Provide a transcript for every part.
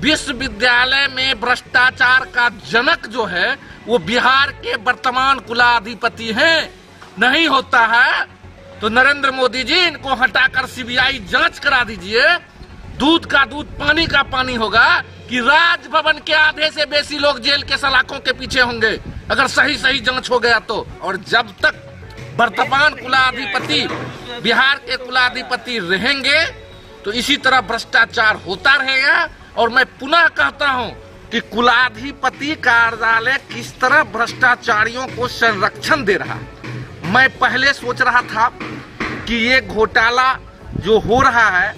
विश्वविद्यालय में भ्रष्टाचार का जनक जो है वो बिहार के वर्तमान कुलाधिपति हैं। नहीं होता है तो नरेंद्र मोदी जी इनको हटाकर सीबीआई जांच करा दीजिए। दूध का दूध पानी का पानी होगा कि राजभवन के आधे से बेसी लोग जेल के सलाखों के पीछे होंगे अगर सही जांच हो गया तो। और जब तक वर्तमान कुलाधिपति बिहार के कुलाधिपति रहेंगे तो इसी तरह भ्रष्टाचार होता रहेगा। और मैं पुनः कहता हूं कि कुलाधिपति कार्यालय किस तरह भ्रष्टाचारियों को संरक्षण दे रहा है। मैं पहले सोच रहा था कि ये घोटाला जो हो रहा है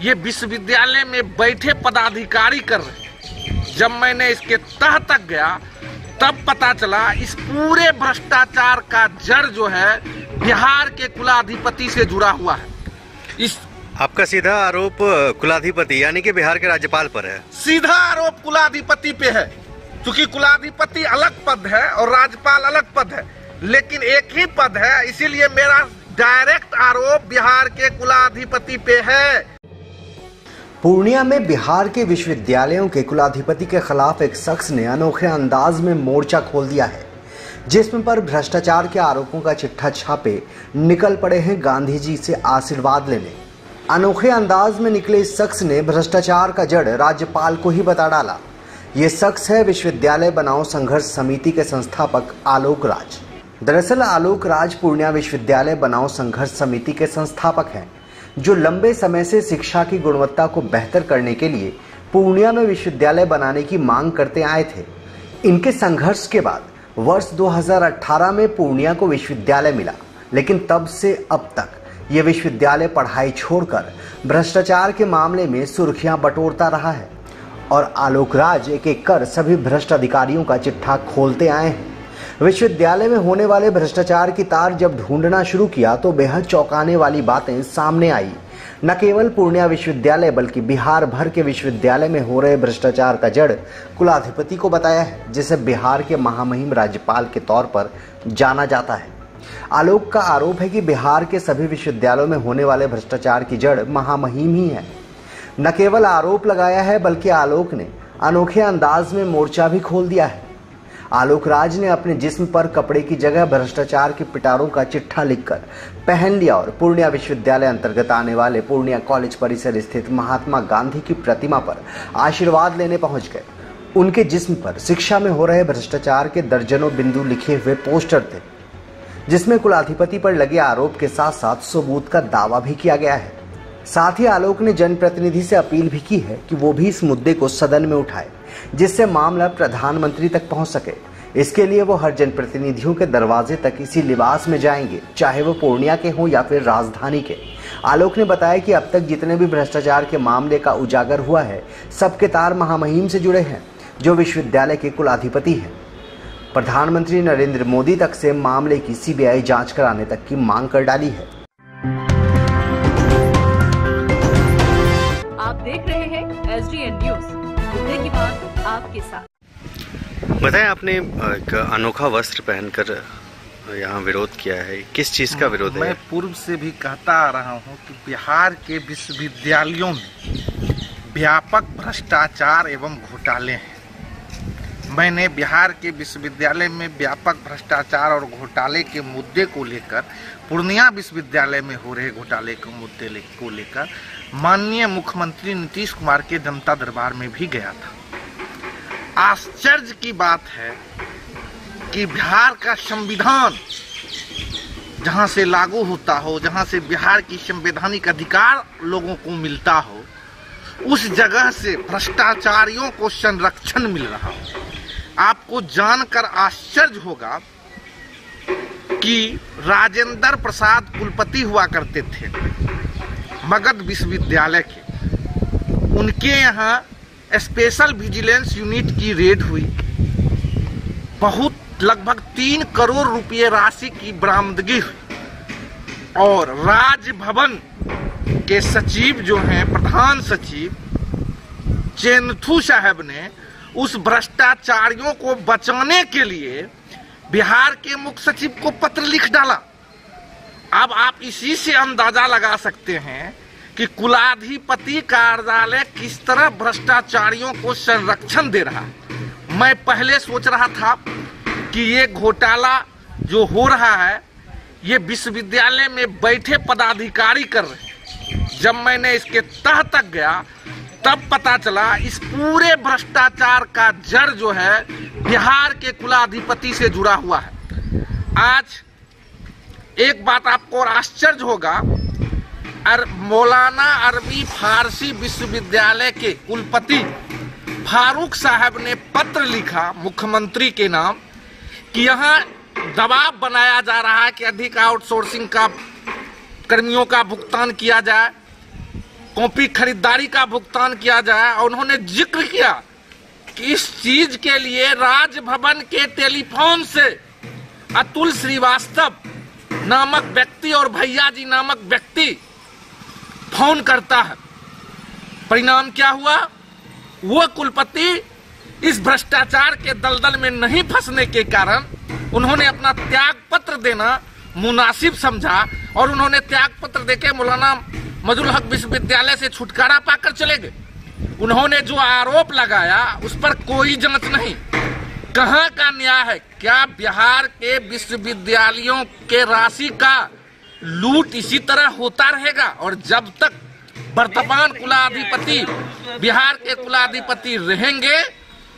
ये विश्वविद्यालय में बैठे पदाधिकारी कर रहे हैं। जब मैंने इसके तह तक गया तब पता चला इस पूरे भ्रष्टाचार का जड़ जो है बिहार के कुलाधिपति से जुड़ा हुआ है। इस आपका सीधा आरोप कुलाधिपति यानी कि बिहार के राज्यपाल पर है? सीधा आरोप कुलाधिपति पे है, क्योंकि कुलाधिपति अलग पद है और राज्यपाल अलग पद है, लेकिन एक ही पद है। इसीलिए मेरा डायरेक्ट आरोप बिहार के कुलाधिपति पे है। पूर्णिया में बिहार के विश्वविद्यालयों के कुलाधिपति के खिलाफ एक शख्स ने अनोखे अंदाज में मोर्चा खोल दिया है, जिसमें पर भ्रष्टाचार के आरोपों का चिट्ठा छापे निकल पड़े हैं गांधी जी से आशीर्वाद लेने। अनोखे अंदाज में निकले इस शख्स ने भ्रष्टाचार का जड़ राज्यपाल को ही बता डाला। ये शख्स है विश्वविद्यालय बनाओ संघर्ष समिति के संस्थापक आलोक राज। दरअसल आलोक राज पूर्णिया विश्वविद्यालय बनाओ संघर्ष समिति के संस्थापक हैं, जो लंबे समय से शिक्षा की गुणवत्ता को बेहतर करने के लिए पूर्णिया में विश्वविद्यालय बनाने की मांग करते आए थे। इनके संघर्ष के बाद वर्ष 2018 में पूर्णिया को विश्वविद्यालय मिला, लेकिन तब से अब तक यह विश्वविद्यालय पढ़ाई छोड़कर भ्रष्टाचार के मामले में सुर्खियां बटोरता रहा है। और आलोक राज एक एक कर सभी भ्रष्ट अधिकारियों का चिट्ठा खोलते आए हैं। विश्वविद्यालय में होने वाले भ्रष्टाचार की तार जब ढूंढना शुरू किया तो बेहद चौंकाने वाली बातें सामने आई। न केवल पूर्णिया विश्वविद्यालय बल्कि बिहार भर के विश्वविद्यालय में हो रहे भ्रष्टाचार का जड़ कुलाधिपति को बताया है, जिसे बिहार के महामहिम राज्यपाल के तौर पर जाना जाता है। आलोक का आरोप है कि बिहार के सभी विश्वविद्यालयों में होने वाले भ्रष्टाचार की जड़ महामहिम ही है। न केवल आरोप लगाया है बल्कि आलोक ने अनोखे अंदाज में मोर्चा भी खोल दिया है। आलोक राज ने अपने जिस्म पर कपड़े की जगह भ्रष्टाचार के पिटारों का चिट्ठा लिखकर पहन लिया और पूर्णिया विश्वविद्यालय अंतर्गत आने वाले पूर्णिया कॉलेज परिसर स्थित महात्मा गांधी की प्रतिमा पर आशीर्वाद लेने पहुंच गए। उनके जिस्म पर शिक्षा में हो रहे भ्रष्टाचार के दर्जनों बिंदु लिखे हुए पोस्टर थे, जिसमें कुलाधिपति पर लगे आरोप के साथ साथ सबूत का दावा भी किया गया है। साथ ही आलोक ने जनप्रतिनिधि से अपील भी की है कि वो भी इस मुद्दे को सदन में उठाए, जिससे मामला प्रधानमंत्री तक पहुंच सके। इसके लिए वो हर जनप्रतिनिधियों के दरवाजे तक इसी लिबास में जाएंगे, चाहे वो पूर्णिया के हों या फिर राजधानी के। आलोक ने बताया कि अब तक जितने भी भ्रष्टाचार के मामले का उजागर हुआ है, सबके तार महामहिम से जुड़े हैं, जो विश्वविद्यालय के कुलाधिपति हैं। प्रधानमंत्री नरेंद्र मोदी तक से मामले की सीबीआई जांच कराने तक की मांग कर डाली है। आप देख रहे हैं SDN न्यूज, मुद्दे की बात आपके साथ। बताएं, आपने एक अनोखा वस्त्र पहनकर यहाँ विरोध किया है, किस चीज का विरोध है? मैं पूर्व से भी कहता आ रहा हूँ कि बिहार के विश्वविद्यालयों में व्यापक भ्रष्टाचार एवं घोटाले हैं। मैंने बिहार के विश्वविद्यालय में व्यापक भ्रष्टाचार और घोटाले के मुद्दे को लेकर, पूर्णिया विश्वविद्यालय में हो रहे घोटाले के मुद्दे को लेकर माननीय मुख्यमंत्री नीतीश कुमार के जनता दरबार में भी गया था। आश्चर्य की बात है कि बिहार का संविधान जहां से लागू होता हो, जहां से बिहार की संवैधानिक अधिकार लोगों को मिलता हो, उस जगह से भ्रष्टाचारियों को संरक्षण मिल रहा हो। आपको जानकर आश्चर्य होगा कि राजेंद्र प्रसाद कुलपति हुआ करते थे मगध विश्वविद्यालय के। उनके यहाँ स्पेशल विजिलेंस यूनिट की रेड हुई, बहुत लगभग 3 करोड़ रुपये राशि की बरामदगी हुई और राजभवन के सचिव जो हैं, प्रधान सचिव चेनथू साहब ने उस भ्रष्टाचारियों को बचाने के लिए बिहार के मुख्य सचिव को पत्र लिख डाला। अब आप इसी से अंदाजा लगा सकते हैं कि कुलाधिपति कार्यालय किस तरह भ्रष्टाचारियों को संरक्षण दे रहा है। मैं पहले सोच रहा था कि ये घोटाला जो हो रहा है ये विश्वविद्यालय में बैठे पदाधिकारी कर रहे हैं। जब मैंने इसके तह तक गया तब पता चला इस पूरे भ्रष्टाचार का जड़ जो है बिहार के कुलाधिपति से जुड़ा हुआ है। आज एक बात आपको और आश्चर्य होगा, मौलाना अरबी फारसी विश्वविद्यालय के कुलपति फारूक साहब ने पत्र लिखा मुख्यमंत्री के नाम कि यहाँ दबाव बनाया जा रहा है कि अधिक आउटसोर्सिंग का कर्मियों का भुगतान किया जाए, कॉपी खरीदारी का भुगतान किया जाए। और उन्होंने जिक्र किया कि इस चीज के लिए राजभवन के टेलीफोन से अतुल श्रीवास्तव नामक व्यक्ति और भैया जी नामक व्यक्ति फोन करता है। परिणाम क्या हुआ? वो कुलपति इस भ्रष्टाचार के दलदल में नहीं फंसने के कारण उन्होंने अपना त्याग पत्र देना मुनासिब समझा और उन्होंने त्याग पत्र देके मौलाना मजरुल हक विश्वविद्यालय से छुटकारा पाकर चले गए। उन्होंने जो आरोप लगाया उस पर कोई जांच नहीं। कहां का न्याय है? क्या बिहार के विश्वविद्यालयों के राशि का लूट इसी तरह होता रहेगा? और जब तक वर्तमान कुलाधिपति बिहार के कुलाधिपति रहेंगे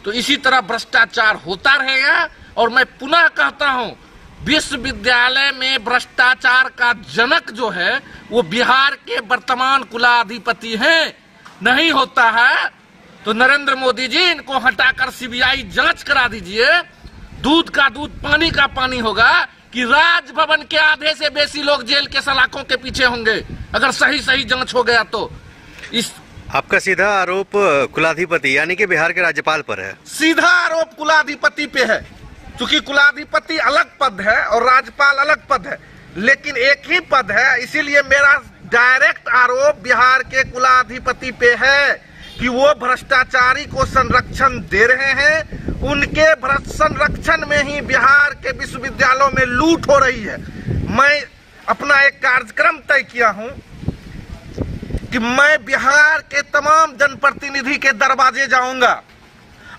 तो इसी तरह भ्रष्टाचार होता रहेगा। और मैं पुनः कहता हूं, विश्वविद्यालय में भ्रष्टाचार का जनक जो है वो बिहार के वर्तमान कुलाधिपति हैं। नहीं होता है तो नरेंद्र मोदी जी इनको हटाकर सीबीआई जांच करा दीजिए। दूध का दूध पानी का पानी होगा कि राजभवन के आधे से बेसी लोग जेल के सलाखों के पीछे होंगे अगर सही सही जांच हो गया तो। इस आपका सीधा आरोप कुलाधिपति यानी कि बिहार के राज्यपाल पर है? सीधा आरोप कुलाधिपति पे है, क्योंकि कुलाधिपति अलग पद है और राज्यपाल अलग पद है, लेकिन एक ही पद है। इसीलिए मेरा डायरेक्ट आरोप बिहार के कुलाधिपति पे है कि वो भ्रष्टाचारी को संरक्षण दे रहे हैं। उनके संरक्षण में ही बिहार के विश्वविद्यालयों में लूट हो रही है। मैं अपना एक कार्यक्रम तय किया हूं कि मैं बिहार के तमाम जनप्रतिनिधि के दरवाजे जाऊंगा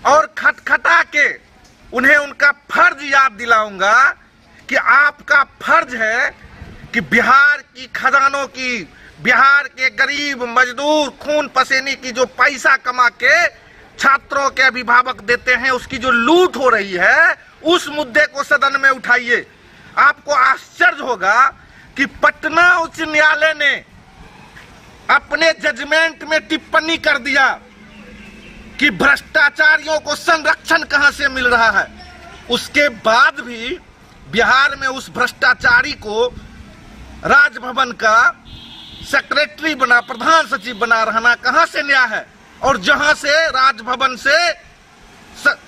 और खटखटा के उन्हें उनका फर्ज याद दिलाऊंगा कि आपका फर्ज है कि बिहार की खजानों की, बिहार के गरीब मजदूर खून पसीने की जो पैसा कमा के छात्रों के अभिभावक देते हैं उसकी जो लूट हो रही है उस मुद्दे को सदन में उठाइए। आपको आश्चर्य होगा कि पटना उच्च न्यायालय ने अपने जजमेंट में टिप्पणी कर दिया कि भ्रष्टाचारियों को संरक्षण कहां से मिल रहा है। उसके बाद भी बिहार में उस भ्रष्टाचारी को राजभवन का सेक्रेटरी बना, प्रधान सचिव बना रहना कहां से न्याय है? और जहां से राजभवन से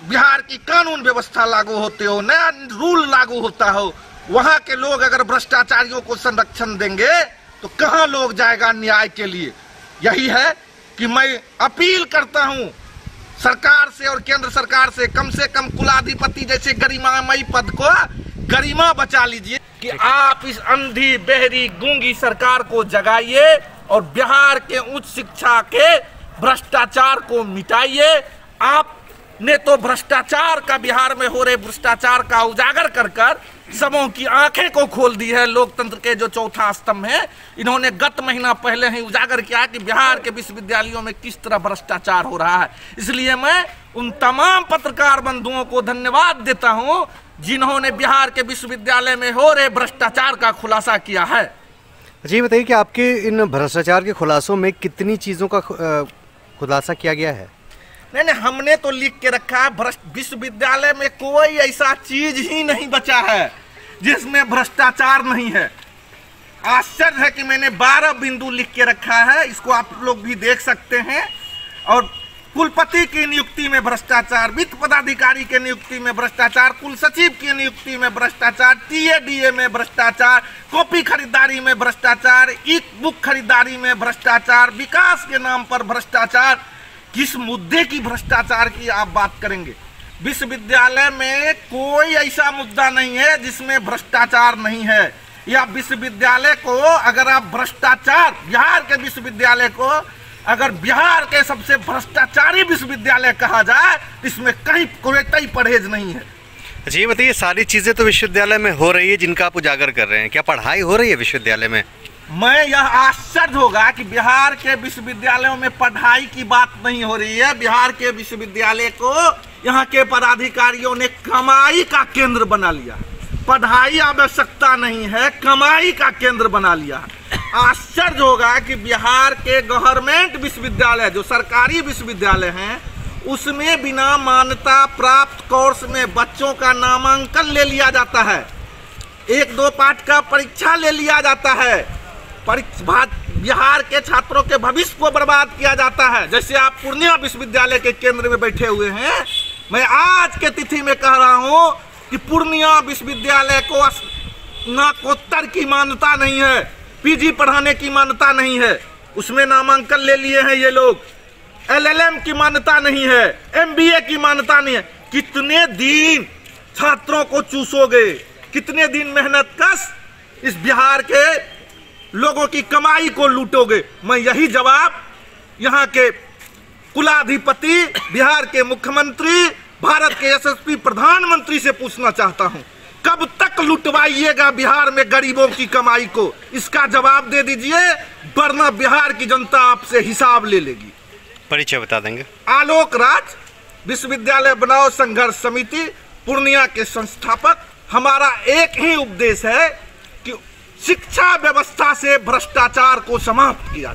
बिहार की कानून व्यवस्था लागू होते हो, नया रूल लागू होता हो, वहां के लोग अगर भ्रष्टाचारियों को संरक्षण देंगे तो कहां लोग जाएगा न्याय के लिए? यही है कि मैं अपील करता हूं सरकार से और केंद्र सरकार से कम कुलाधिपति जैसे गरिमामयी पद को गरिमा बचा लीजिए कि आप इस अंधी बहरी गूंगी सरकार को जगाइए और बिहार के उच्च शिक्षा के भ्रष्टाचार को मिटाइए। आपने तो भ्रष्टाचार का, बिहार में हो रहे भ्रष्टाचार का उजागर कर सबों की आंखें को खोल दी है। लोकतंत्र के जो चौथा स्तंभ है, इन्होंने गत महीना पहले ही उजागर किया कि बिहार के विश्वविद्यालयों में किस तरह भ्रष्टाचार हो रहा है। इसलिए मैं उन तमाम पत्रकार बंधुओं को धन्यवाद देता हूं जिन्होंने बिहार के विश्वविद्यालय में हो रहे भ्रष्टाचार का खुलासा किया है। जी बताइए कि आपके इन भ्रष्टाचार के खुलासों में कितनी चीजों का खुलासा किया गया है? नहीं, हमने तो लिख के रखा है विश्वविद्यालय में कोई ऐसा चीज ही नहीं बचा है जिसमें भ्रष्टाचार नहीं है। आश्चर्य है कि मैंने 12 बिंदु लिख के रखा है, इसको आप लोग भी देख सकते हैं। और कुलपति की नियुक्ति में भ्रष्टाचार, वित्त पदाधिकारी के नियुक्ति में भ्रष्टाचार, कुल सचिव की नियुक्ति में भ्रष्टाचार, टीएडीए में भ्रष्टाचार, कॉपी खरीदारी में भ्रष्टाचार, ई बुक खरीदारी में भ्रष्टाचार, विकास के नाम पर भ्रष्टाचार। किस मुद्दे की भ्रष्टाचार की आप बात करेंगे? विश्वविद्यालय में कोई ऐसा मुद्दा नहीं है जिसमें भ्रष्टाचार नहीं है। या विश्वविद्यालय को अगर आप भ्रष्टाचार, बिहार के विश्वविद्यालय को अगर बिहार के सबसे भ्रष्टाचारी विश्वविद्यालय कहा जाए, इसमें कहीं कोई परहेज नहीं है। अच्छा ये बताइए, सारी चीजें तो विश्वविद्यालय में हो रही है जिनका आप उजागर कर रहे हैं, क्या पढ़ाई हो रही है विश्वविद्यालय में? मैं यह आश्चर्य होगा कि बिहार के विश्वविद्यालयों में पढ़ाई की बात नहीं हो रही है। बिहार के विश्वविद्यालय को यहाँ के पदाधिकारियों ने कमाई का केंद्र बना लिया। पढ़ाई आवश्यकता नहीं है, कमाई का केंद्र बना लिया। आश्चर्य होगा कि बिहार के गवर्नमेंट विश्वविद्यालय, जो सरकारी विश्वविद्यालय हैं, उसमें बिना मान्यता प्राप्त कोर्स में बच्चों का नामांकन ले लिया जाता है, 1-2 पाठ का परीक्षा ले लिया जाता है, बिहार के छात्रों के भविष्य को बर्बाद किया जाता है। जैसे आप पूर्णिया विश्वविद्यालय के केंद्र में बैठे हुए हैं, मैं आज के तिथि में कह रहा हूं कि पूर्णिया विश्वविद्यालय को स्नातकोत्तर की मान्यता नहीं है, पीजी पढ़ाने की मान्यता नहीं है, उसमें नामांकन ले लिए हैं ये लोग। LLM की मान्यता नहीं है, MBA की मान्यता नहीं है। कितने दिन छात्रों को चूसोगे, कितने दिन मेहनत कश इस बिहार के लोगों की कमाई को लूटोगे? मैं यही जवाब यहाँ के कुलाधिपति, बिहार के मुख्यमंत्री, भारत के यशस्वी प्रधानमंत्री से पूछना चाहता हूँ। कब तक लुटवाइएगा बिहार में गरीबों की कमाई को? इसका जवाब दे दीजिए, वरना बिहार की जनता आपसे हिसाब ले लेगी। परिचय बता देंगे। आलोक राज, विश्वविद्यालय बनाओ संघर्ष समिति, पूर्णिया के संस्थापक। हमारा एक ही उपदेश है कि शिक्षा व्यवस्था से भ्रष्टाचार को समाप्त किया।